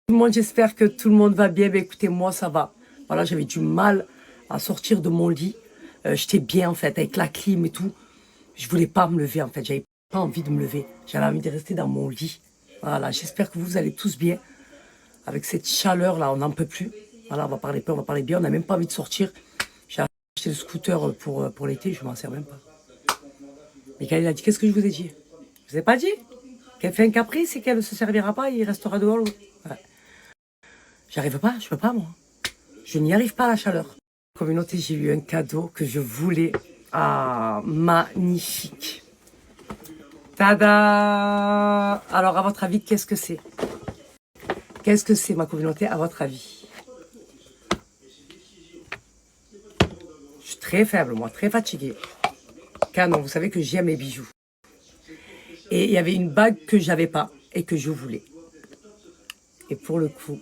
Tout le monde, j'espère que tout le monde va bien. Ben, écoutez, moi, ça va. Voilà, j'avais du mal à sortir de mon lit. J'étais bien, en fait, avec la clim et tout. Je voulais pas me lever, en fait. J'avais pas envie de me lever. J'avais envie de rester dans mon lit. Voilà, j'espère que vous allez tous bien. Avec cette chaleur-là, on n'en peut plus. Voilà, on va parler peu, on va parler bien. On n'a même pas envie de sortir. J'ai acheté le scooter pour l'été. Je m'en sers même pas. Michael, il a dit, qu'est-ce que je vous ai dit? Je vous ai pas dit qu'elle fait un caprice et qu'elle ne se servira pas et il restera dehors. Ouais. J'arrive pas, je peux pas, moi. Je n'y arrive pas à la chaleur. Communauté, j'ai eu un cadeau que je voulais. Ah, magnifique. Tada! Alors, à votre avis, qu'est-ce que c'est? Qu'est-ce que c'est, ma communauté, à votre avis? Je suis très faible, moi, très fatiguée. Canon, vous savez que j'aime les bijoux. Et il y avait une bague que j'avais pas et que je voulais. Et pour le coup,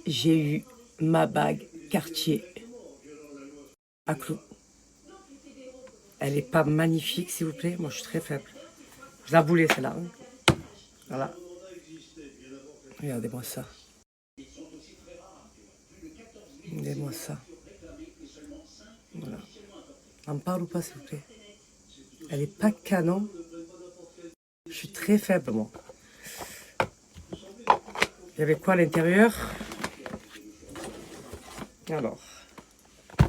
j'ai eu ma bague Cartier à clous. Elle n'est pas magnifique, s'il vous plaît? Moi, je suis très faible. Je la voulais, celle-là. Hein. Voilà. Regardez-moi ça. Regardez-moi ça. Voilà. On me parle ou pas, s'il vous plaît? Elle n'est pas canon. Je suis très faible, moi. Il y avait quoi à l'intérieur? Alors,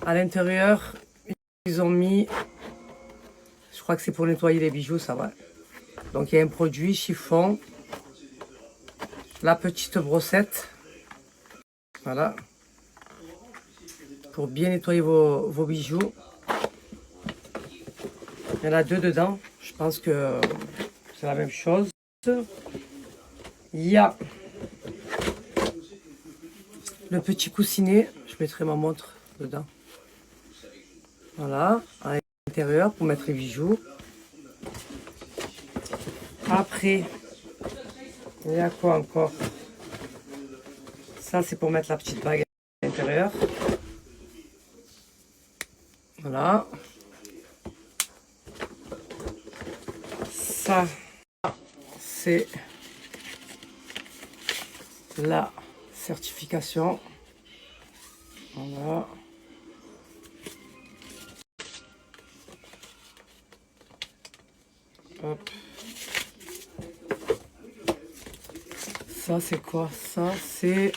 à l'intérieur, ils ont mis... Je crois que c'est pour nettoyer les bijoux, ça va. Donc, il y a un produit chiffon. La petite brossette. Voilà. Pour bien nettoyer vos bijoux. Il y en a deux dedans. Je pense que c'est la même chose. Il y a le petit coussinet. Je mettrai ma montre dedans. Voilà. À l'intérieur pour mettre les bijoux. Après, il y a quoi encore? Ça, c'est pour mettre la petite bague à l'intérieur. Voilà. Ça, c'est la certification. Voilà. Hop. Ça, c'est quoi? Ça, c'est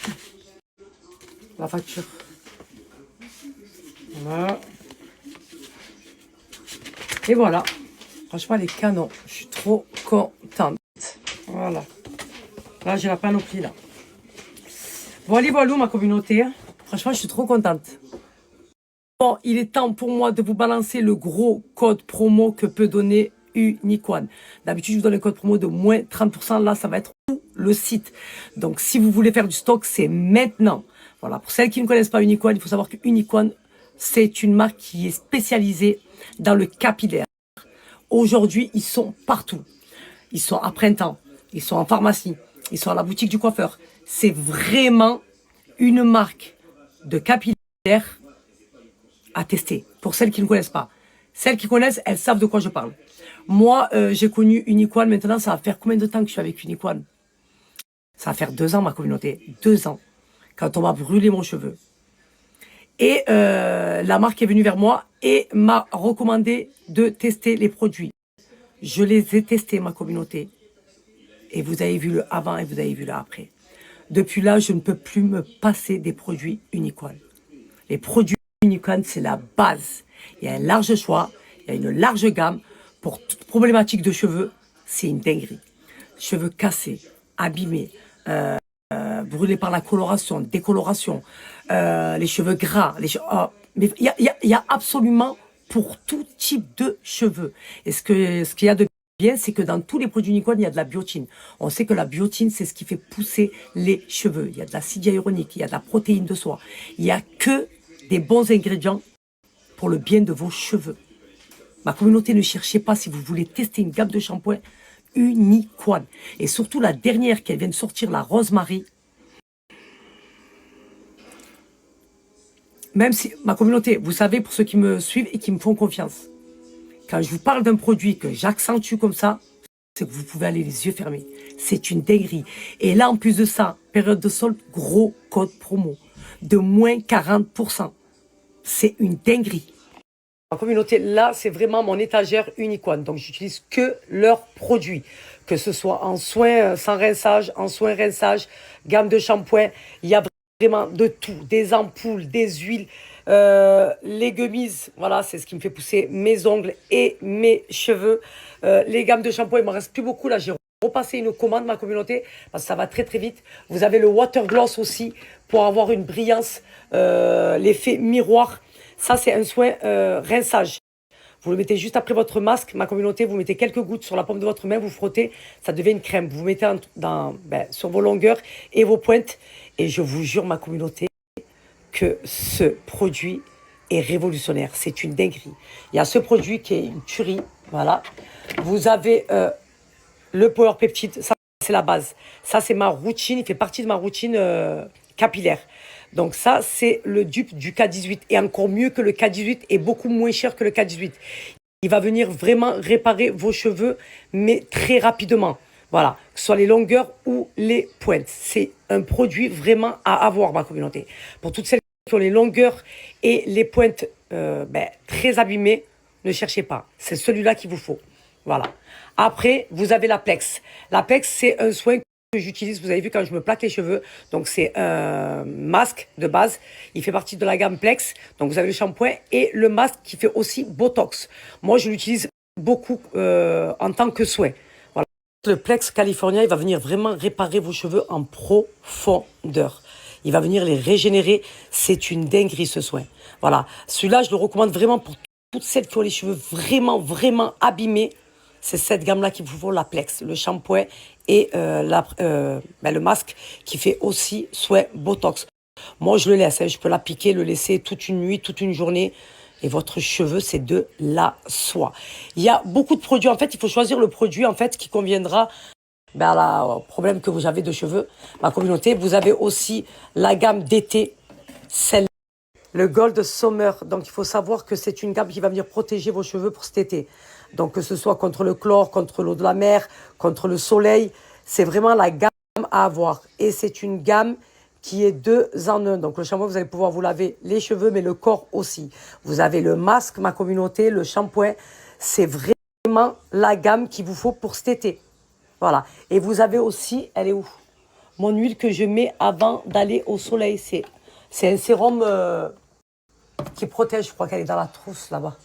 la facture. Voilà. Et voilà. Franchement, les canons. Je suis trop contente. Voilà. Là, j'ai la panoplie, là. Voilà, voilà, ma communauté. Franchement, je suis trop contente. Bon, il est temps pour moi de vous balancer le gros code promo que peut donner Uniqone. D'habitude, je vous donne un code promo de moins 30%. Là, ça va être tout le site. Donc, si vous voulez faire du stock, c'est maintenant. Voilà. Pour celles qui ne connaissent pas Uniqone, il faut savoir que Uniqone, c'est une marque qui est spécialisée dans le capillaire. Aujourd'hui, ils sont partout. Ils sont à Printemps, ils sont en pharmacie, ils sont à la boutique du coiffeur. C'est vraiment une marque de capillaire à tester. Pour celles qui ne connaissent pas. Celles qui connaissent, elles savent de quoi je parle. Moi, j'ai connu Uniqone. Maintenant, ça va faire combien de temps que je suis avec Uniqone? Ça va faire 2 ans, ma communauté. 2 ans. Quand on m'a brûlé mon cheveu. Et la marque est venue vers moi et m'a recommandé de tester les produits. Je les ai testés, ma communauté. Et vous avez vu le avant et vous avez vu le après. Depuis là, je ne peux plus me passer des produits Uniqone. Les produits Uniqone, c'est la base. Il y a un large choix, il y a une large gamme. Pour toute problématique de cheveux, c'est une dinguerie. Cheveux cassés, abîmés, brûlés par la coloration, décoloration, les cheveux gras. Mais il y a absolument pour tout type de cheveux. Et ce qu'il y a de bien, c'est que dans tous les produits Uniqone, il y a de la biotine. On sait que la biotine, c'est ce qui fait pousser les cheveux. Il y a de l'acide hyaluronique, il y a de la protéine de soie. Il n'y a que des bons ingrédients pour le bien de vos cheveux. Ma communauté, ne cherchez pas si vous voulez tester une gamme de shampoing Uniqone. Et surtout la dernière qui vient de sortir, la Rosemary. Même si, ma communauté, vous savez, pour ceux qui me suivent et qui me font confiance, quand je vous parle d'un produit que j'accentue comme ça, c'est que vous pouvez aller les yeux fermés. C'est une dinguerie. Et là, en plus de ça, période de solde, gros code promo de moins 40%. C'est une dinguerie. En communauté, là, c'est vraiment mon étagère Unicorn. Donc, j'utilise que leurs produits. Que ce soit en soins sans rinçage, en soins rinçage, gamme de shampoing. Il y a vraiment de tout. Des ampoules, des huiles, les gummies. Voilà, c'est ce qui me fait pousser mes ongles et mes cheveux. Les gammes de shampoing, il ne m'en reste plus beaucoup. Là, j'ai repassé une commande, ma communauté, parce que ça va très très vite. Vous avez le water gloss aussi pour avoir une brillance, l'effet miroir. Ça, c'est un soin rinçage. Vous le mettez juste après votre masque, ma communauté, vous mettez quelques gouttes sur la paume de votre main, vous frottez, ça devient une crème. Vous mettez sur vos longueurs et vos pointes. Et je vous jure, ma communauté, que ce produit est révolutionnaire. C'est une dinguerie. Il y a ce produit qui est une tuerie. Voilà. Vous avez le Power Peptide, ça c'est la base. Ça c'est ma routine, il fait partie de ma routine capillaire. Donc ça c'est le dupe du K18 et encore mieux que le K18 et beaucoup moins cher que le K18. Il va venir vraiment réparer vos cheveux mais très rapidement. Voilà, que ce soit les longueurs ou les pointes. C'est un produit vraiment à avoir, ma communauté. Pour toutes celles qui ont les longueurs et les pointes très abîmées, ne cherchez pas. C'est celui-là qu'il vous faut. Voilà. Après, vous avez la Plex. La Plex, c'est un soin que j'utilise, vous avez vu, quand je me plaque les cheveux. Donc, c'est un masque de base. Il fait partie de la gamme Plex. Donc, vous avez le shampoing et le masque qui fait aussi Botox. Moi, je l'utilise beaucoup en tant que soin. Voilà. Le Plex California, il va venir vraiment réparer vos cheveux en profondeur. Il va venir les régénérer. C'est une dinguerie, ce soin. Voilà. Celui-là, je le recommande vraiment pour toutes celles qui ont les cheveux vraiment, vraiment abîmés. C'est cette gamme-là qui vous faut, la Plex, le shampoing et le masque qui fait aussi soin Botox. Moi, je le laisse, je peux l'appliquer, le laisser toute une nuit, toute une journée. Et votre cheveu, c'est de la soie. Il y a beaucoup de produits. En fait, il faut choisir le produit en fait qui conviendra au problème que vous avez de cheveux. Ma communauté, vous avez aussi la gamme d'été, celle le Gold Summer, donc il faut savoir que c'est une gamme qui va venir protéger vos cheveux pour cet été. Donc que ce soit contre le chlore, contre l'eau de la mer, contre le soleil, c'est vraiment la gamme à avoir. Et c'est une gamme qui est 2 en 1. Donc le shampoing, vous allez pouvoir vous laver les cheveux, mais le corps aussi. Vous avez le masque, ma communauté, le shampoing. C'est vraiment la gamme qu'il vous faut pour cet été. Voilà. Et vous avez aussi, elle est où? Mon huile que je mets avant d'aller au soleil. C'est un sérum qui protège, je crois qu'elle est dans la trousse là-bas.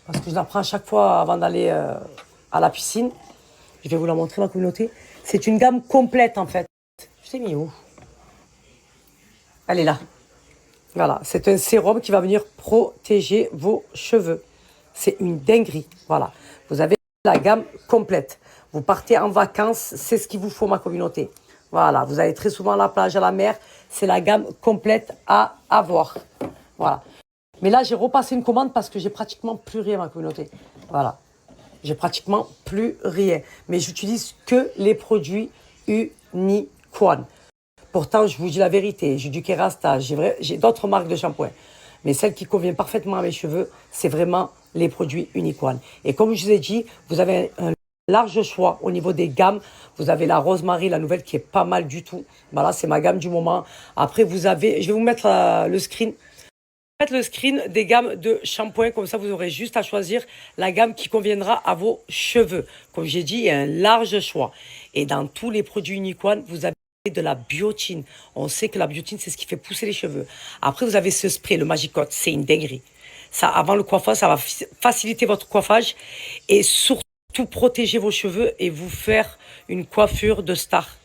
Parce que je la prends à chaque fois avant d'aller à la piscine. Je vais vous la montrer, ma communauté. C'est une gamme complète en fait. Je t'ai mis où? Elle est là. Voilà, c'est un sérum qui va venir protéger vos cheveux. C'est une dinguerie. Voilà, vous avez la gamme complète. Vous partez en vacances, c'est ce qu'il vous faut, ma communauté. Voilà, vous allez très souvent à la plage, à la mer. C'est la gamme complète à avoir. Voilà. Mais là, j'ai repassé une commande parce que j'ai pratiquement plus rien, ma communauté. Voilà. J'ai pratiquement plus rien. Mais j'utilise que les produits Unicorn. Pourtant, je vous dis la vérité, j'ai du Kerastase, j'ai d'autres marques de shampoing. Mais celle qui convient parfaitement à mes cheveux, c'est vraiment les produits Unicorn. Et comme je vous ai dit, vous avez un large choix au niveau des gammes. Vous avez la Rosemary, la nouvelle, qui est pas mal du tout. Voilà, c'est ma gamme du moment. Après, vous avez, je vais vous mettre le screen. Faites le screen des gammes de shampoing, comme ça vous aurez juste à choisir la gamme qui conviendra à vos cheveux. Comme j'ai dit, il y a un large choix. Et dans tous les produits Unicorn, vous avez de la biotine. On sait que la biotine, c'est ce qui fait pousser les cheveux. Après, vous avez ce spray, le Magicote, c'est une dinguerie. Ça, avant le coiffage, ça va faciliter votre coiffage et surtout protéger vos cheveux et vous faire une coiffure de star.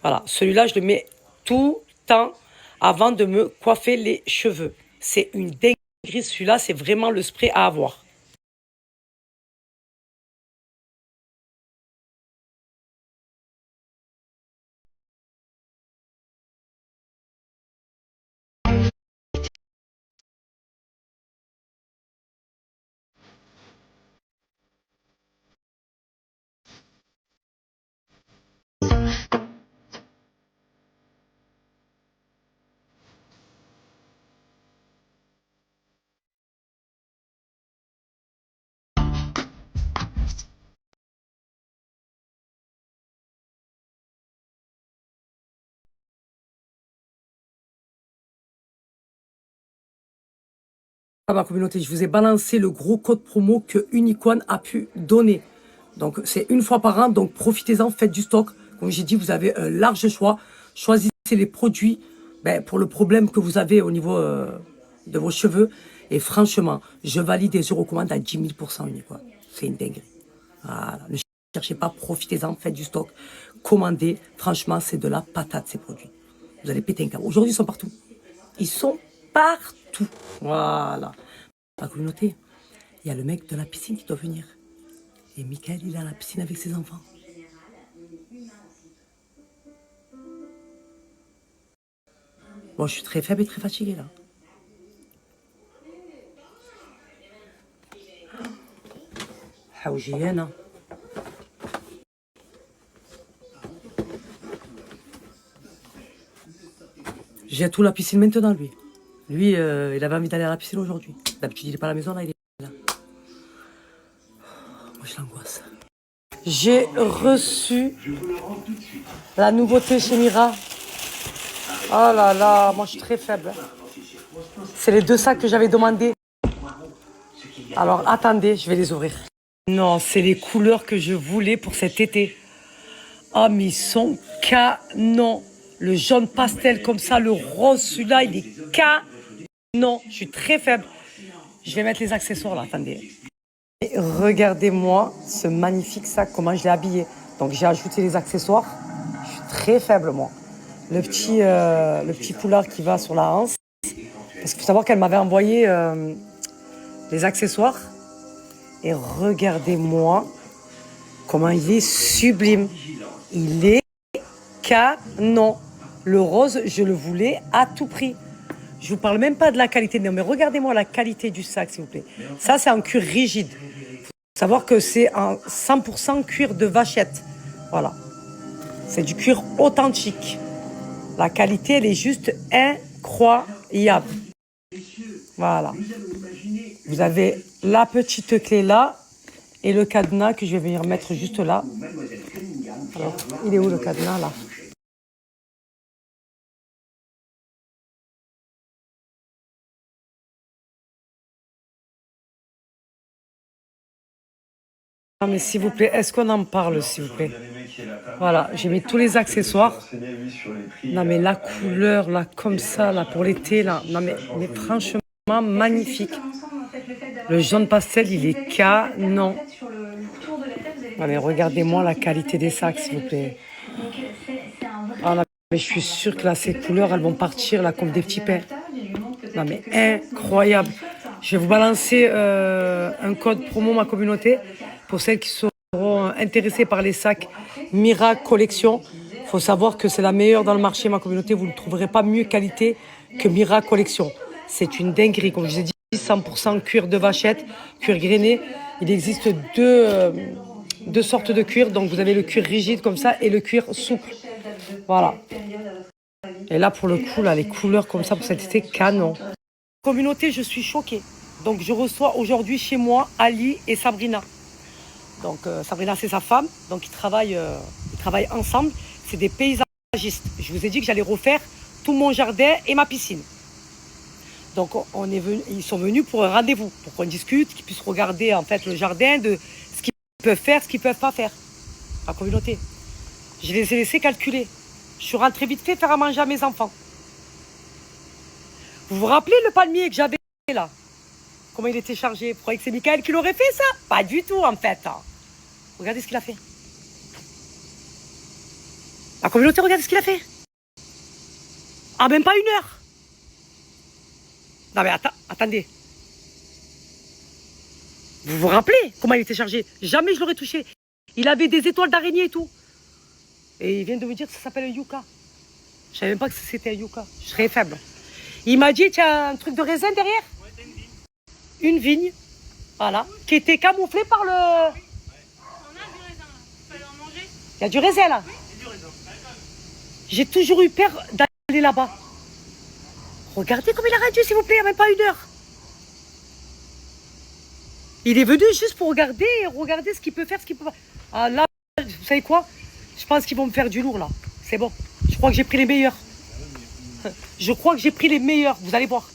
Voilà, celui-là, je le mets tout le temps avant de me coiffer les cheveux. C'est une dinguerie, celui-là, c'est vraiment le spray à avoir. À ma communauté, je vous ai balancé le gros code promo que Unicorn a pu donner. Donc, c'est une fois par an, donc profitez-en, faites du stock. Comme j'ai dit, vous avez un large choix. Choisissez les produits pour le problème que vous avez au niveau de vos cheveux. Et franchement, je valide et je recommande à 10 000% Unicorn. C'est une dinguerie. Voilà. Ne cherchez pas, profitez-en, faites du stock. Commandez. Franchement, c'est de la patate, ces produits. Vous allez péter un câble. Aujourd'hui, ils sont partout. Ils sont partout. Voilà. Ma communauté, il y a le mec de la piscine qui doit venir. Et Michael, il est à la piscine avec ses enfants. Bon, je suis très faible et très fatiguée là. Hein. J'ai tout la piscine maintenant, lui. Lui, il avait envie d'aller à la piscine aujourd'hui. D'habitude, il n'est pas à la maison, là, il est là. Moi, je l'angoisse. J'ai reçu la nouveauté chez Mira. Oh là là, moi, je suis très faible. C'est les 2 sacs que j'avais demandé. Alors, attendez, je vais les ouvrir. Non, c'est les couleurs que je voulais pour cet été. Ah, mais ils sont canons. Le jaune pastel comme ça, le rose, celui-là, il est canon. Je suis très faible. Je vais mettre les accessoires là, attendez. Et regardez-moi ce magnifique sac, comment je l'ai habillé. Donc j'ai ajouté les accessoires. Je suis très faible, moi. Le petit foulard qui va sur la hanse. Parce qu'il faut savoir qu'elle m'avait envoyé les accessoires. Et regardez-moi comment il est sublime. Il est canon. Le rose, je le voulais à tout prix. Je vous parle même pas de la qualité. Non, mais regardez-moi la qualité du sac, s'il vous plaît. Ça, c'est en cuir rigide. Il faut savoir que c'est en 100% cuir de vachette. Voilà. C'est du cuir authentique. La qualité, elle est juste incroyable. Voilà. Vous avez la petite clé là et le cadenas que je vais venir mettre juste là. Alors, il est où le cadenas là? Ah mais s'il vous plaît, est-ce qu'on en parle s'il vous plaît? Voilà, j'ai mis tous les accessoires. Non mais la couleur là, comme ça, là, pour l'été, là. Non mais franchement, magnifique. Le jaune pastel, il est canon. Non mais regardez-moi la qualité des sacs, s'il vous plaît. Ah non, mais je suis sûre que là, ces couleurs, elles vont partir là comme des petits pains. Non mais incroyable. Je vais vous balancer un code promo, ma communauté, pour celles qui seront intéressées par les sacs Mira Collection. Il faut savoir que c'est la meilleure dans le marché, ma communauté. Vous ne trouverez pas mieux qualité que Mira Collection. C'est une dinguerie, comme je vous ai dit, 100% cuir de vachette, cuir grainé. Il existe deux sortes de cuir. Donc vous avez le cuir rigide comme ça et le cuir souple. Voilà. Et là, pour le coup, là, les couleurs comme ça pour cet été, canon. Communauté, je suis choquée. Donc je reçois aujourd'hui chez moi Ali et Sabrina. Donc Sabrina, c'est sa femme. Donc ils travaillent ensemble. C'est des paysagistes. Je vous ai dit que j'allais refaire tout mon jardin et ma piscine. Donc ils sont venus pour un rendez-vous, pour qu'on discute, qu'ils puissent regarder en fait le jardin, de ce qu'ils peuvent faire, ce qu'ils peuvent pas faire. La communauté. Je les ai laissés calculer. Je suis rentrée vite fait faire à manger à mes enfants. Vous vous rappelez le palmier que j'avais là? Comment il était chargé? Vous croyez que c'est Michael qui l'aurait fait ça? Pas du tout en fait. Regardez ce qu'il a fait. La communauté, regardez ce qu'il a fait. Ah, même pas 1 heure. Non mais attendez. Vous vous rappelez comment il était chargé? Jamais je l'aurais touché. Il avait des étoiles d'araignée et tout. Et il vient de me dire que ça s'appelle un yucca. Je savais même pas que c'était un yucca. Je serais faible. Il m'a dit, tiens, un truc de raisin derrière? Une vigne, voilà, qui était camouflée par le... On a du raisin, il fallait en manger. Il y a du raisin là? Oui, il y a du raisin. J'ai toujours eu peur d'aller là-bas. Regardez comme il a rendu, s'il vous plaît, il n'y a même pas 1 heure. Il est venu juste pour regarder ce qu'il peut faire, ce qu'il peut pas. Ah là, vous savez quoi? Je pense qu'ils vont me faire du lourd là. C'est bon. Je crois que j'ai pris les meilleurs. Je crois que j'ai pris les meilleurs, vous allez voir.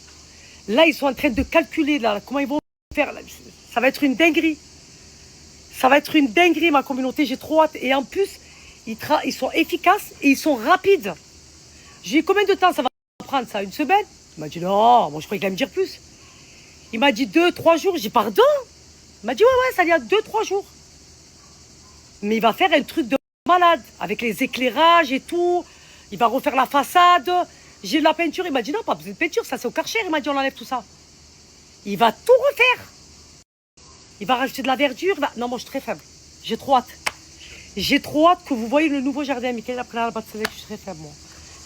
Là, ils sont en train de calculer là, comment ils vont faire. Là. Ça va être une dinguerie. Ça va être une dinguerie, ma communauté. J'ai trop hâte. Et en plus, ils sont efficaces et ils sont rapides. J'ai dit, combien de temps ça va prendre ça? Une semaine? Il m'a dit, non, moi je croyais qu'il allait me dire plus. Il m'a dit 2-3 jours. J'ai dit, pardon? Il m'a dit, ouais, ça y a 2-3 jours. Mais il va faire un truc de malade, avec les éclairages et tout. Il va refaire la façade. J'ai de la peinture. Il m'a dit, non, pas besoin de peinture, ça c'est au Karcher. Il m'a dit, on enlève tout ça. Il va tout refaire. Il va rajouter de la verdure. Non, moi je suis très faible. J'ai trop hâte. J'ai trop hâte que vous voyez le nouveau jardin. Michael, après la batte, je suis très faible, moi.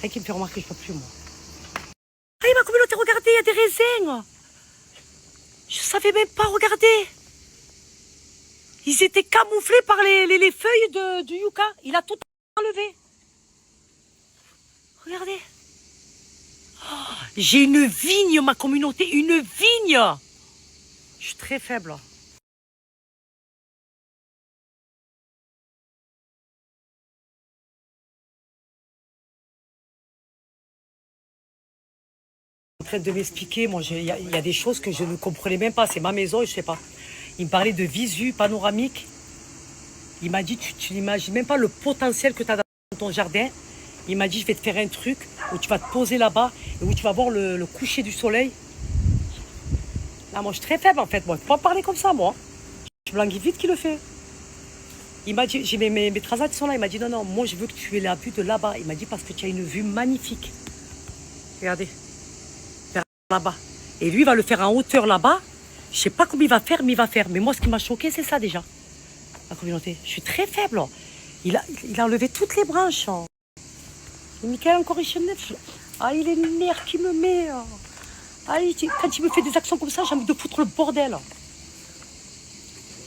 Rien qui me fait remarquer, je ne peux plus, moi. Ah, ma communauté, regardez, il y a des raisins. Je ne savais même pas, regardez. Ils étaient camouflés par les feuilles du yucca. Il a tout enlevé. Regardez. Oh, j'ai une vigne, ma communauté, une vigne. Je suis très faible. En train de m'expliquer, moi, il y a des choses que je ne comprenais même pas. C'est ma maison et je ne sais pas. Il me parlait de visu panoramique. Il m'a dit, tu n'imagines même pas le potentiel que tu as dans ton jardin. Il m'a dit, je vais te faire un truc où tu vas te poser là-bas et où tu vas voir le coucher du soleil. Là, moi, je suis très faible, en fait. Moi, je ne peux pas parler comme ça, moi. Je suis Blanqui vite qui le fait. Il m'a dit, j'ai mes trasades sont là. Il m'a dit, non, moi, je veux que tu aies la vue de là-bas. Il m'a dit, parce que tu as une vue magnifique. Regardez. Vers là-bas. Et lui, il va le faire en hauteur là-bas. Je ne sais pas comment il va faire, mais il va faire. Mais moi, ce qui m'a choqué, c'est ça, déjà. La communauté. Je suis très faible. Il a enlevé toutes les branches. Et Michael, encore il se neuf. Ah, il est le nerf qui me met. Ah, quand il me fait des actions comme ça, j'ai envie de foutre le bordel.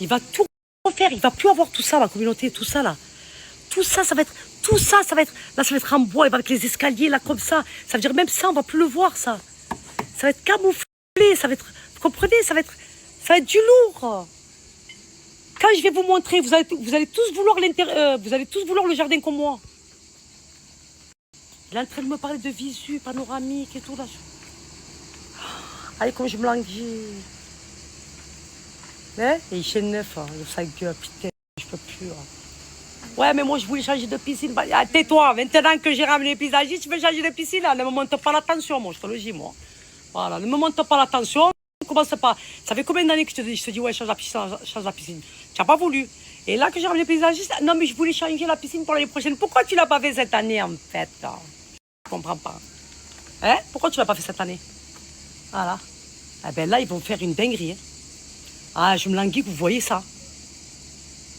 Il va tout refaire. Il ne va plus avoir tout ça, la communauté, tout ça, là. Tout ça, ça va être... Là, ça va être en bois, avec les escaliers, là, comme ça. Ça veut dire, même ça, on ne va plus le voir, ça. Ça va être camouflé, ça va être... Vous comprenez? Ça va être du lourd. Quand je vais vous montrer, vous allez tous vouloir vous allez tous vouloir le jardin comme moi. Il est en train de me parler de visu, panoramique et tout, là. Allez, comme je me languis. Hein? Et il chaîne neuf, hein. Il a sa gueule, putain, je peux plus. Hein. Ouais, mais moi, je voulais changer de piscine. Ah, tais-toi, maintenant que j'ai ramené les paysagistes, tu veux changer de piscine, là. Ne me monte pas la tension, moi, je te le dis, moi. Voilà, ne me monte pas la tension. Commence pas. Ça fait combien d'années que je te dis, ouais, change la piscine. Tu n'as pas voulu. Et là que j'ai ramené les paysagistes, non, mais je voulais changer la piscine pour l'année prochaine. Pourquoi tu ne l'as pas fait cette année, en fait, là? Je comprends pas. Hein? Pourquoi tu ne l'as pas fait cette année? Voilà. Eh bien là, ils vont faire une dinguerie. Hein. Ah, je me languis que vous voyez ça.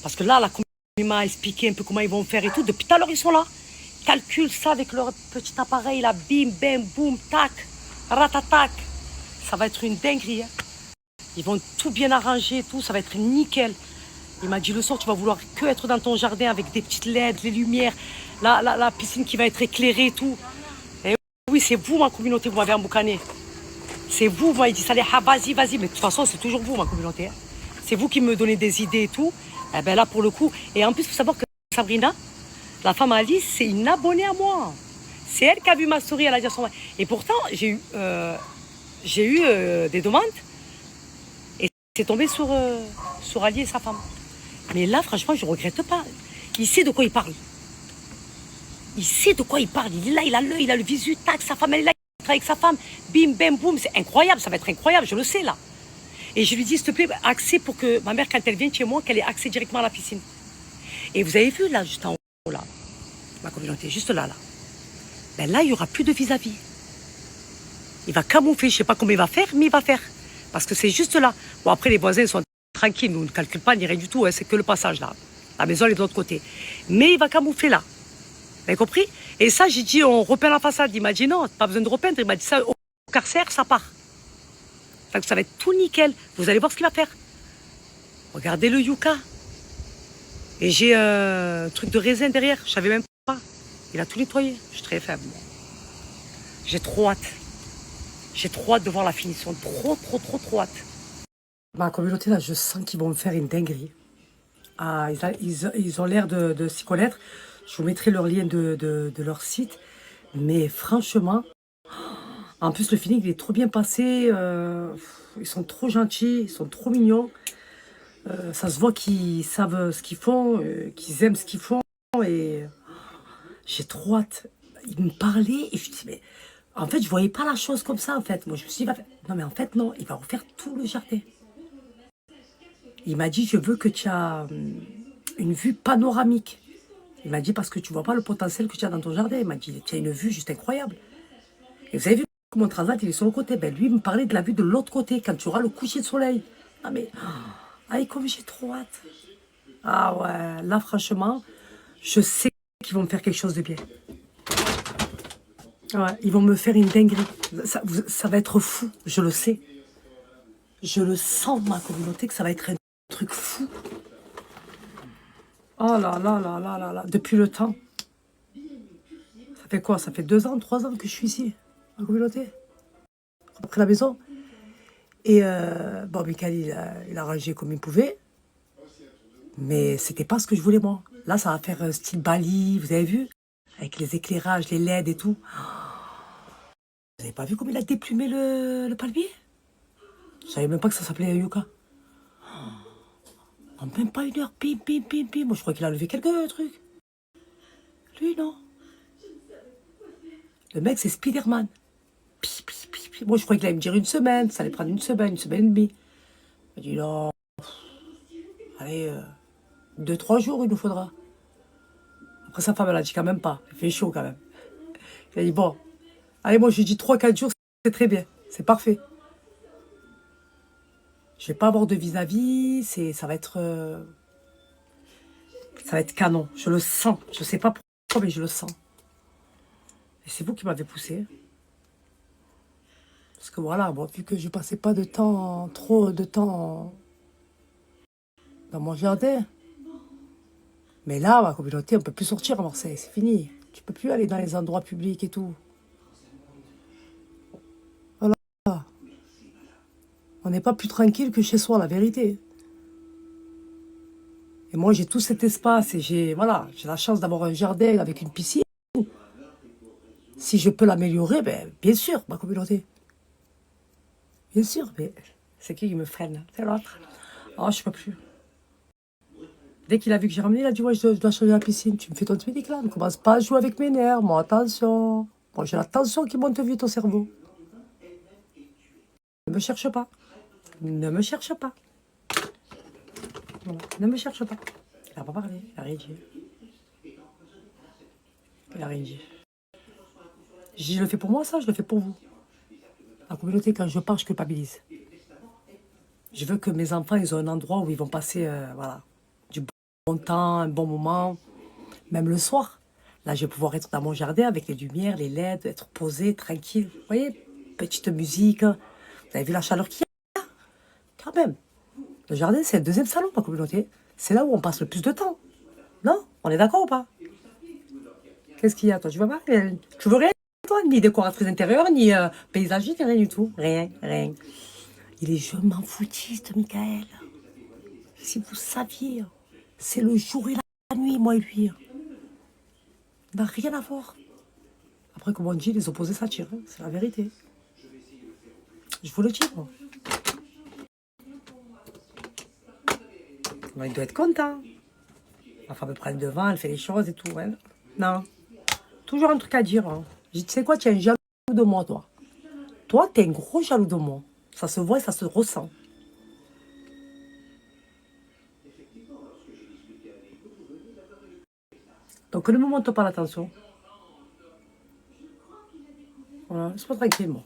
Parce que là, il m'a expliqué un peu comment ils vont faire et tout. Depuis tout à l'heure, ils sont là. Ils calculent ça avec leur petit appareil, là. Bim, bam, boum, tac, ratatac. Ça va être une dinguerie. Hein. Ils vont tout bien arranger et tout. Ça va être nickel. Il m'a dit, le soir, tu vas vouloir que être dans ton jardin avec des petites LED, les lumières, la piscine qui va être éclairée et tout. Et oui, c'est vous, ma communauté, vous m'avez emboucané. C'est vous m'avez dit, ça allez, ah, vas-y. Mais de toute façon, c'est toujours vous, ma communauté. Hein. C'est vous qui me donnez des idées et tout. Eh bien là, pour le coup. Et en plus, il faut savoir que Sabrina, la femme Alice, c'est une abonnée à moi. C'est elle qui a vu ma story, elle a dit à son... Et pourtant, j'ai eu des demandes. Et c'est tombé sur Ali et sa femme. Mais là, franchement, je ne regrette pas. Il sait de quoi il parle. Il sait de quoi il parle. Il est là, il a l'œil, il a le visu, tac, sa femme, elle est là, il travaille avec sa femme. Bim, bam, boum, c'est incroyable, ça va être incroyable, je le sais là. Et je lui dis, s'il te plaît, accès pour que ma mère, quand elle vient chez moi, qu'elle ait accès directement à la piscine. Et vous avez vu là, juste en haut, là, ma communauté, juste là. Ben là, il n'y aura plus de vis-à-vis. Il va camoufler, je ne sais pas comment il va faire, mais il va faire. Parce que c'est juste là. Bon, après, les voisins sont tranquilles, nous ne calculons pas ni rien du tout, hein, c'est que le passage là. La maison, elle est de l'autre côté. Mais il va camoufler là. Vous avez compris? Et ça, j'ai dit, on repeint la façade. Il m'a dit non, pas besoin de repeindre. Il m'a dit ça, au carcère, ça part. Donc ça va être tout nickel. Vous allez voir ce qu'il va faire. Regardez le yucca. Et j'ai un truc de raisin derrière. Je savais même pas. Il a tout nettoyé. Je suis très faible. J'ai trop hâte. J'ai trop hâte de voir la finition. Trop hâte. Ma communauté, là, je sens qu'ils vont me faire une dinguerie. Ah, ils ont l'air de s'y connaître. Je vous mettrai leur lien de leur site. Mais franchement, En plus, le feeling, il est trop bien passé. Ils sont trop gentils, ils sont trop mignons. Ça se voit qu'ils savent ce qu'ils font, qu'ils aiment ce qu'ils font. Et j'ai trop hâte. Il me parlait et je dis, mais en fait, je voyais pas la chose comme ça, en fait. Moi, je me suis dit, non, mais en fait, non, il va refaire tout le jardin. Il m'a dit, je veux que tu as une vue panoramique. Il m'a dit, parce que tu vois pas le potentiel que tu as dans ton jardin. Il m'a dit, tu as une vue juste incroyable. Et vous avez vu que mon transat, il est sur le côté. Ben, lui, il me parlait de la vue de l'autre côté, quand tu auras le coucher de soleil. Ah, mais, ah, comme j'ai trop hâte. Ah ouais, là, franchement, je sais qu'ils vont me faire quelque chose de bien. Ouais, ils vont me faire une dinguerie. Ça va être fou, je le sais. Je le sens, ma communauté, que ça va être un truc fou. Oh là là là là là là, depuis le temps. Ça fait quoi? Ça fait 2 ans, 3 ans que je suis ici, ma communauté. Après la maison. Et bon, Michael, il a rangé comme il pouvait. Mais c'était pas ce que je voulais, moi. Là, ça va faire style Bali, vous avez vu? Avec les éclairages, les LED et tout. Vous avez pas vu comme il a déplumé le palmier? Je savais même pas que ça s'appelait yucca. En même pas 1 heure, pim, pim, pim, pim. Moi, je crois qu'il a levé quelques trucs. Lui, non. Le mec, c'est Spider-Man. Pi, pi, pi, pi. Moi, je croyais qu'il allait me dire 1 semaine. Ça allait prendre 1 semaine, 1 semaine et demie. Il m'a dit non. Allez, 2, 3 jours, il nous faudra. Après, sa femme, elle a dit quand même pas. Il fait chaud quand même. Il a dit bon. Allez, moi, je lui dis 3, 4 jours, c'est très bien. C'est parfait. Je vais pas avoir de vis-à-vis. Ça va être canon. Je le sens. Je sais pas pourquoi, mais je le sens. Et c'est vous qui m'avez poussé. Parce que voilà, bon, vu que je passais pas trop de temps dans mon jardin. Mais là, ma communauté, on peut plus sortir à Marseille, c'est fini. Tu peux plus aller dans les endroits publics et tout. Voilà. On n'est pas plus tranquille que chez soi, la vérité. Et moi, j'ai tout cet espace et j'ai la chance d'avoir un jardin avec une piscine. Si je peux l'améliorer, ben, bien sûr, ma communauté. Bien sûr, mais c'est qui me freine? C'est l'autre. Oh, je peux plus. Dès qu'il a vu que j'ai ramené, il a dit, ouais, je dois changer la piscine. Tu me fais ton truc là, ne commence pas à jouer avec mes nerfs. Moi, attention. Moi, j'ai la tension qui monte vite au cerveau. Ne me cherche pas. Ne me cherche pas. Voilà. Ne me cherche pas. Il n'a pas parlé. Il n'a rien dit. Il n'a rien dit. Je le fais pour moi, ça, je le fais pour vous. La communauté, quand je pars, je culpabilise. Je veux que mes enfants, ils ont un endroit où ils vont passer, voilà, du bon temps, un bon moment, même le soir. Là, je vais pouvoir être dans mon jardin avec les lumières, les LED, être posé, tranquille. Vous voyez, petite musique. Vous avez vu la chaleur qu'il y a? Quand même. Le jardin, c'est le 2e salon, ma communauté. C'est là où on passe le plus de temps. Non? On est d'accord ou pas? Qu'est-ce qu'il y a, toi? Tu veux pas? Tu veux rien, toi? Ni décoratrice intérieure, ni paysagiste, rien du tout. Rien, rien. Il est je m'en foutiste, Michael. Si vous saviez, c'est le jour et la nuit, moi et lui. Ça n'a rien à voir. Après, comme on dit, les opposés s'attirent. Hein. C'est la vérité. Je vous le dis, moi. Il doit être content. La femme prend le devant, elle fait les choses et tout. Hein. Non. Toujours un truc à dire. Hein. Je dis, tu sais quoi, tu es un jaloux de moi, toi. Toi, tu es un gros jaloux de moi. Ça se voit et ça se ressent. Donc, ne me montre pas l'attention. Voilà, laisse-moi tranquille, moi.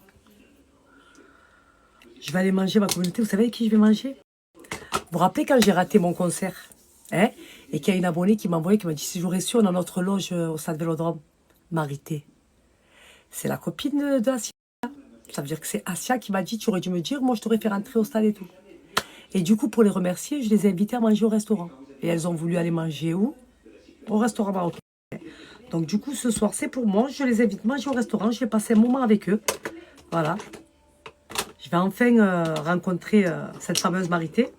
Je vais aller manger ma communauté. Vous savez avec qui je vais manger? Vous vous rappelez quand j'ai raté mon concert, hein? Et qu'il y a une abonnée qui m'a envoyé, qui m'a dit si j'aurais su, on a notre loge au stade Vélodrome. Marité. C'est la copine de Asia. Ça veut dire que c'est Asia qui m'a dit tu aurais dû me dire, moi je t'aurais fait rentrer au stade et tout. Et du coup, pour les remercier, je les ai invités à manger au restaurant. Et elles ont voulu aller manger où? Au restaurant marocain. Donc du coup, ce soir, c'est pour moi. Je les invite à manger au restaurant. Je vais passer un moment avec eux. Voilà. Je vais enfin rencontrer cette fameuse Marité.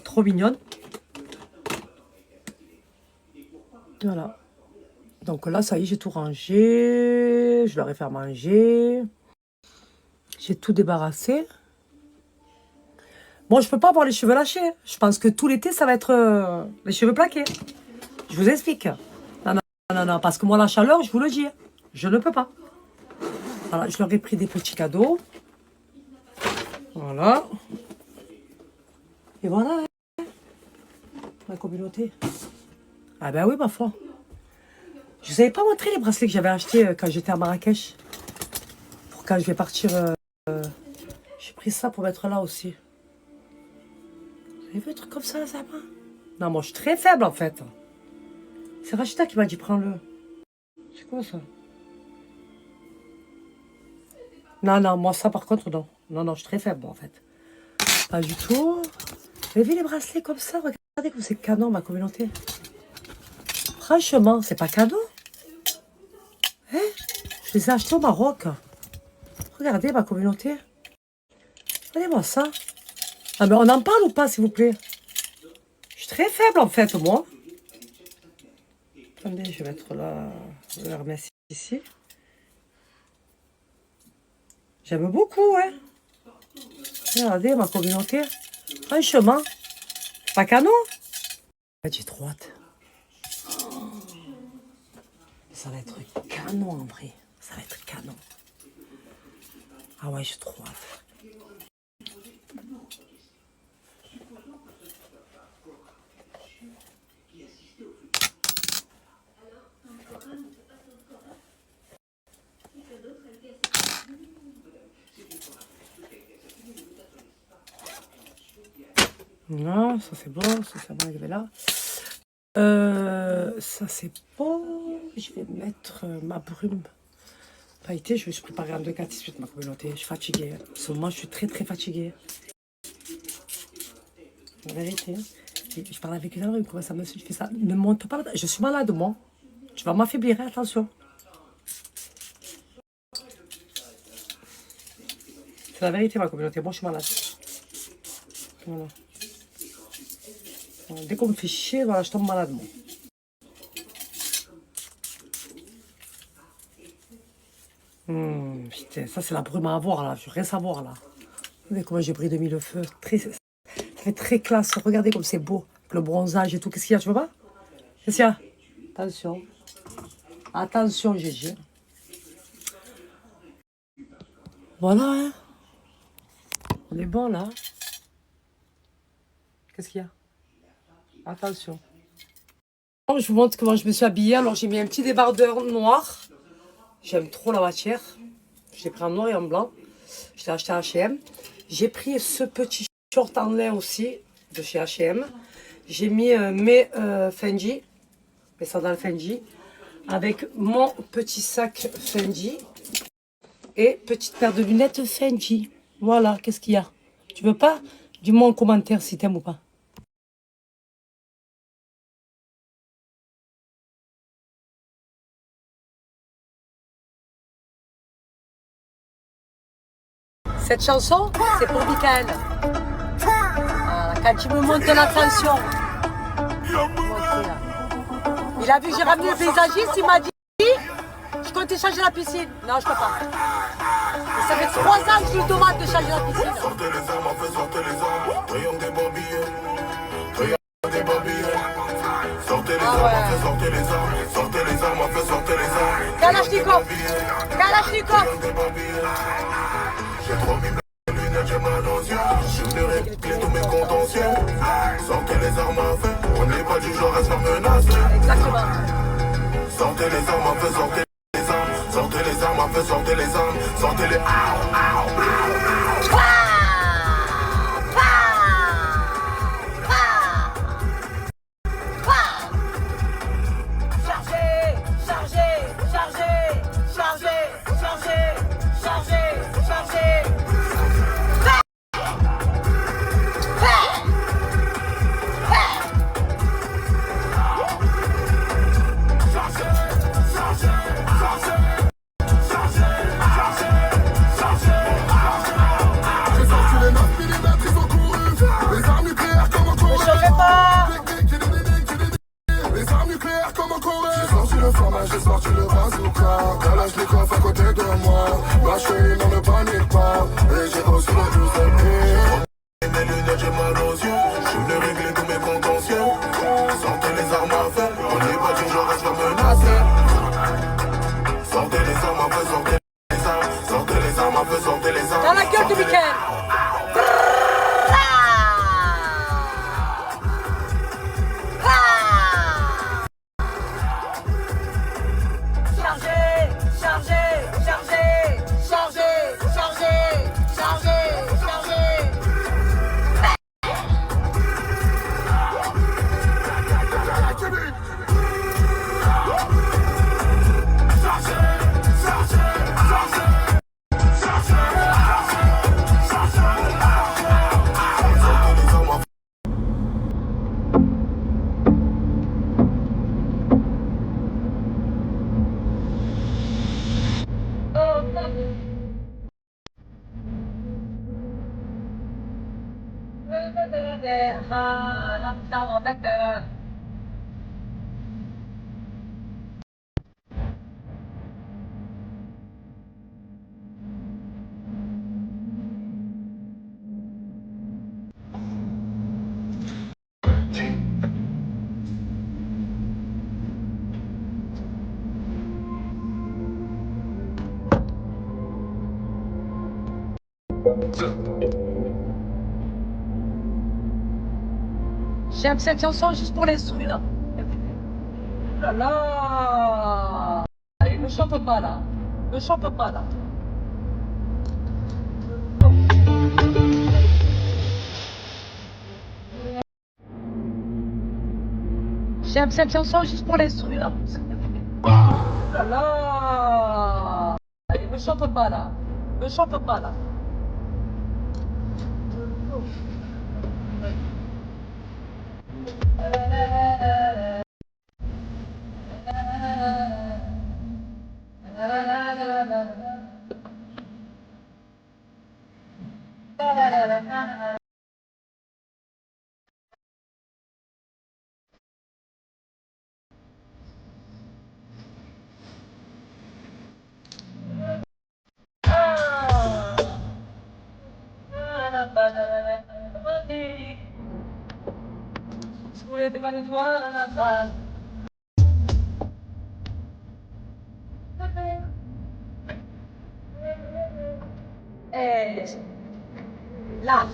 Trop mignonne. Voilà. Donc là, ça y est, j'ai tout rangé. Je leur ai fait à manger. J'ai tout débarrassé. Bon, je peux pas avoir les cheveux lâchés. Je pense que tout l'été, ça va être les cheveux plaqués. Je vous explique. Non, non, non, non, parce que moi, la chaleur, je vous le dis, je ne peux pas. Voilà, je leur ai pris des petits cadeaux. Voilà. Et voilà, la communauté. Ah ben oui, ma foi. Je vous avais pas montré les bracelets que j'avais achetés quand j'étais à Marrakech. Pour quand je vais partir. J'ai pris ça pour mettre là aussi. Vous avez vu un truc comme ça, ça va? Non, moi, je suis très faible, en fait. C'est Rachida qui m'a dit, prends-le. C'est quoi, ça? Non, non, moi, ça, par contre, non. Non, non, je suis très faible, en fait. Pas du tout. Vous avez vu les bracelets comme ça? Regardez comme c'est canon, ma communauté. Franchement, c'est pas cadeau. Hein? Je les ai achetés au Maroc. Regardez, ma communauté. Regardez-moi ça. Ah, mais on en parle ou pas, s'il vous plaît? Je suis très faible, en fait, moi. Attendez, je vais mettre là. Je vais la remettre ici. J'aime beaucoup, hein. Regardez, ma communauté. Franchement, pas canon. J'ai trop hâte. Ça va être canon, en vrai. Ça va être canon. Ah ouais, j'ai trop hâte. Non, ça c'est bon, ça va arriver là. Ça c'est bon. Je vais mettre ma brume pailletée. Je vais se préparer en 2-4-18 ma communauté. Je suis fatiguée. En ce moment, je suis très très fatiguée. La vérité. Je parle avec une il commence à me faire ça. Ne monte pas. Je suis malade, moi. Tu vas m'affaiblir, hein, attention. C'est la vérité, ma communauté. Moi, je suis malade. Voilà. Dès qu'on me fait chier, voilà, je tombe malade, moi. Putain, ça, c'est la brume à avoir, là. Je veux rien savoir, là. Regardez comment j'ai brisé le feu. Ça fait très classe. Regardez comme c'est beau. Le bronzage et tout. Qu'est-ce qu'il y a, tu veux pas? Qu'est-ce qu'il y a? Attention. Attention, Gégé. Voilà, hein. On est bon, là. Qu'est-ce qu'il y a? Attention. Je vous montre comment je me suis habillée. Alors, j'ai mis un petit débardeur noir. J'aime trop la matière. Je l'ai pris en noir et en blanc. Je l'ai acheté à H&M. J'ai pris ce petit short en lin aussi de chez H&M. J'ai mis mes Fendi, mes sandales Fendi, avec mon petit sac Fendi et petite paire de lunettes Fendi. Voilà, qu'est-ce qu'il y a? Tu veux pas? Dis-moi en commentaire si t'aimes ou pas. Cette chanson, c'est pour Michael. Voilà, quand il me montre l'attention. Il a vu que j'ai ramené le paysagiste, il m'a dit je comptais changer la piscine. Non, je peux pas. Et ça fait 3 ans que je lui demande de changer la piscine. Sortez les armes, on fait sortir les armes. Triangle des bobillets. Triangle des bobillets. Sortez les armes, on fait sortir les armes. Sortez les armes, on fait sortir les armes. Kalachnikov. Kalachnikov. J'ai trop mis mes lunettes, j'ai mal aux yeux. Je suis venu régler tous mes contentieux. Sortez les armes à feu. On n'est pas du genre à se faire menacer. Exactement. Sortez les armes, on fait sortir les armes. Sortez les armes, on fait sortir les armes. Sortez les main, j'ai sorti le bazooka. Kalachnikov à côté de moi. Lâche une, on ne panique pas. Et j'ai aussi le 12 LP. Mes lunettes, j'ai mal aux yeux. Je suis venu régler tous mes contentieux. Sortez les armes à feu. On n'est pas du genre à se faire menacer. Sortez les armes à feu, sortez les armes. Sortez les armes à feu, sortez les armes. Dans la gueule du week-end. J'ai un cette chanson juste pour les souris là. Oh là là. Allez, ne chante pas là. Ne chante pas là. J'aime cette chanson juste pour les souris là. Oh là là. Allez, ne chante pas là. Ne chante pas là. Et là.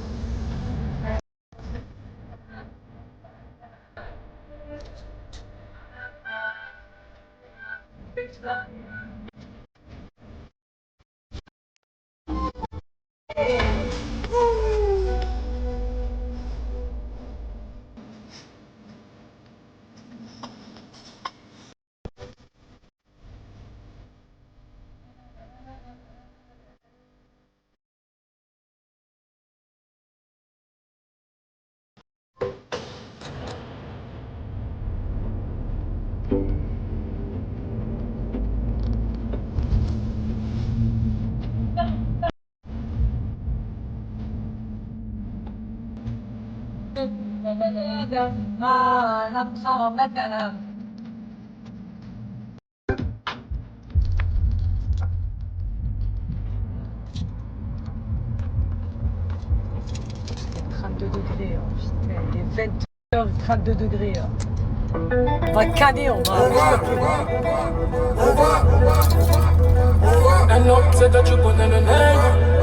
Degrés, hein. Putain, il est 20h, 32 degrés. Hein. On va canner, on va. I know, said that you put in the name.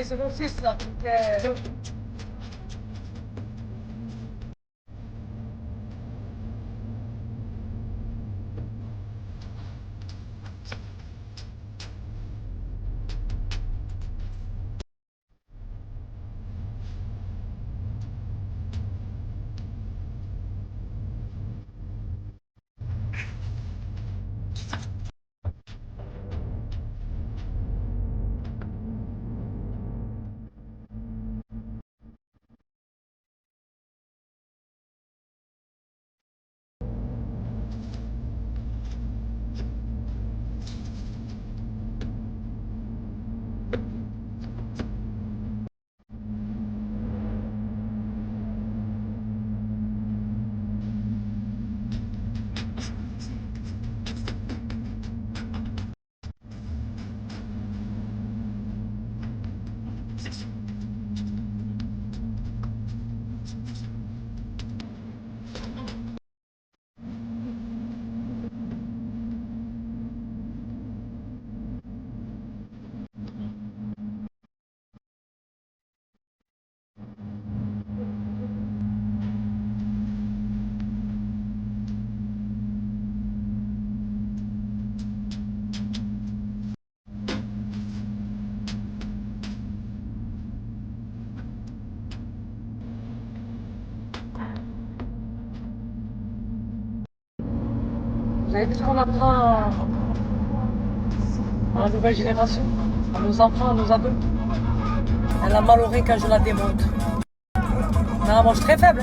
C'est mon fils là. Vous avez vu ce qu'on apprend à la nouvelle génération, à nos enfants, à nos ados. Elle a mal au rein quand je la démonte. Non, moi je suis très faible.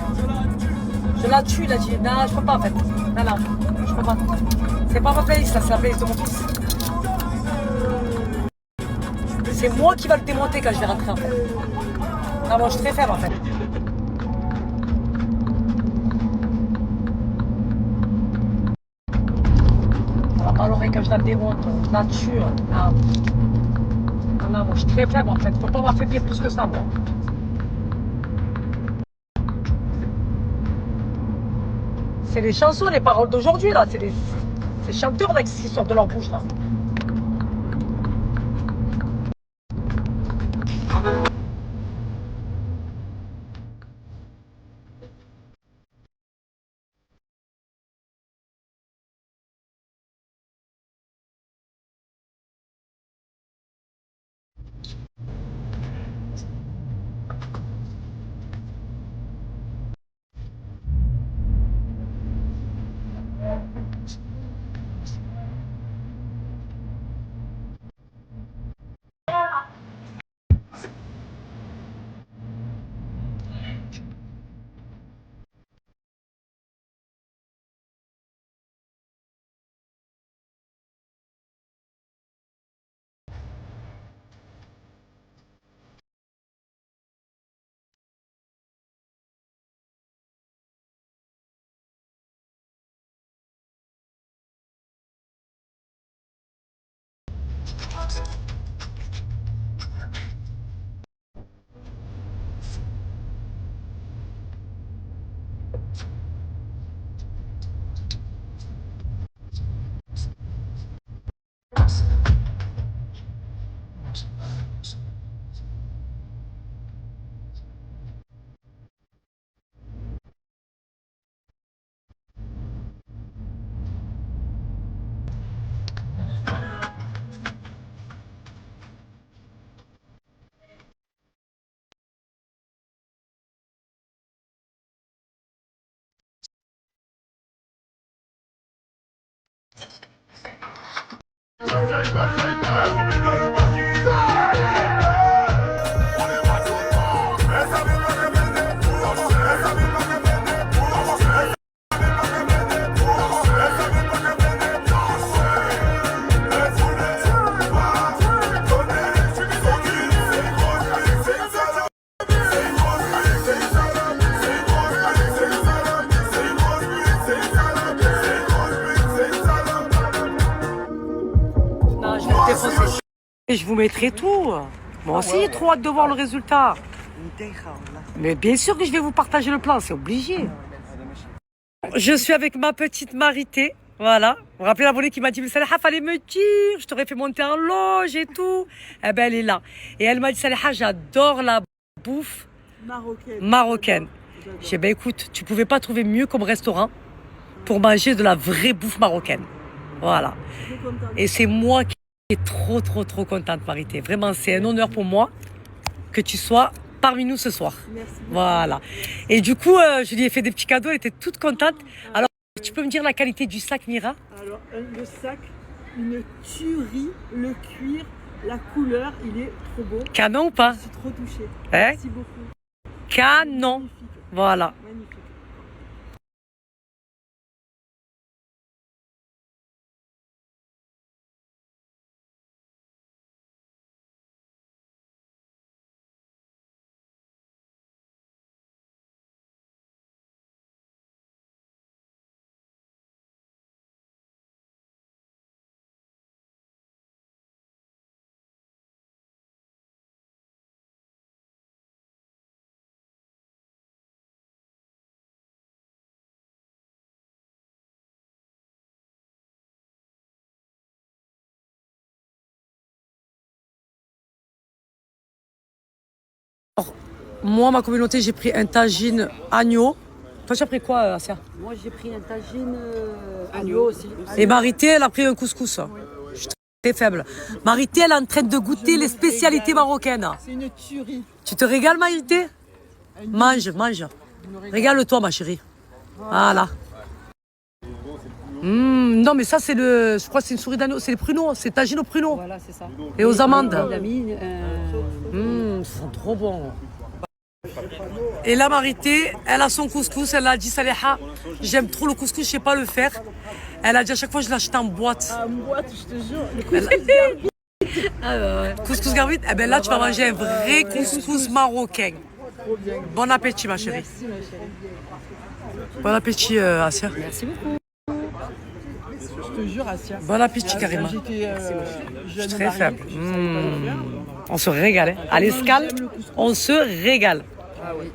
Je la tue, il a dit. Non, je peux pas en fait. Non, je peux pas. C'est pas ma playlist, là, c'est la playlist de mon fils. C'est moi qui va le démonter quand je vais rentrer en fait. Non, moi je suis très faible en fait. Elle a mal au rein quand je la démonte. Je la tue. Non. Non, moi je suis très faible en fait. Faut pas m'affaiblir plus que ça, moi. C'est les chansons, les paroles d'aujourd'hui là. C'est les chanteurs là qui sortent de leur bouche là. Non, je vais le défoncer. Et je vous mettrai tout. Moi aussi, j'ai trop hâte de voir le résultat. Mais bien sûr que je vais vous partager le plan, c'est obligé. Je suis avec ma petite Marité. Voilà. Vous vous rappelez l'abonnée qui m'a dit, mais Saleha, fallait me dire, je t'aurais fait monter en loge et tout. Eh ben, elle est là. Et elle m'a dit, Saleha, j'adore la bouffe marocaine. J'ai dit, ben écoute, tu pouvais pas trouver mieux comme restaurant pour manger de la vraie bouffe marocaine. Voilà. Et c'est moi qui est trop contente, Marité. Vraiment, c'est un honneur pour moi que tu sois parmi nous ce soir. Merci. Voilà. Et du coup, je lui ai fait des petits cadeaux, elle était toute contente. Alors, tu peux me dire la qualité du sac, Mira? Alors, le sac, une tuerie, le cuir, la couleur, il est trop beau. Canon ou pas? Je suis trop touchée. Hein? Merci beaucoup. Canon. Magnifique. Voilà. Magnifique. Alors, moi, ma communauté, j'ai pris un tagine agneau. Toi, tu as pris quoi, Asia? Moi, j'ai pris un tagine agneau aussi. Et Marité, elle a pris un couscous. Je suis très faible. Marité, elle est en train de goûter les spécialités marocaines. C'est une tuerie. Tu te régales, Marité? Mange. Régale-toi, ma chérie. Voilà. Non, mais ça, c'est le. Je crois que c'est une souris d'agneau. C'est les pruneaux. C'est tagine aux pruneaux. Voilà, c'est ça. Et aux amandes. Il a mis Ça sent trop bon. Et la Marité, elle a son couscous. Elle a dit Saleha, j'aime trop le couscous, je sais pas le faire. Elle a dit à chaque fois, je l'achète en boîte. En boîte, je te jure. Le Couscous garbite, eh ben là, tu vas manger un vrai couscous marocain. Bon appétit, ma chérie. Merci, ma chérie. Bon appétit, Asia. Merci beaucoup. Je te jure, Asia. Bon appétit, Quand Karima. j'étais jeune Très mariée, faible. je savais pas le faire. On se régale. Hein. À l'escale, on se régale. Ah oui.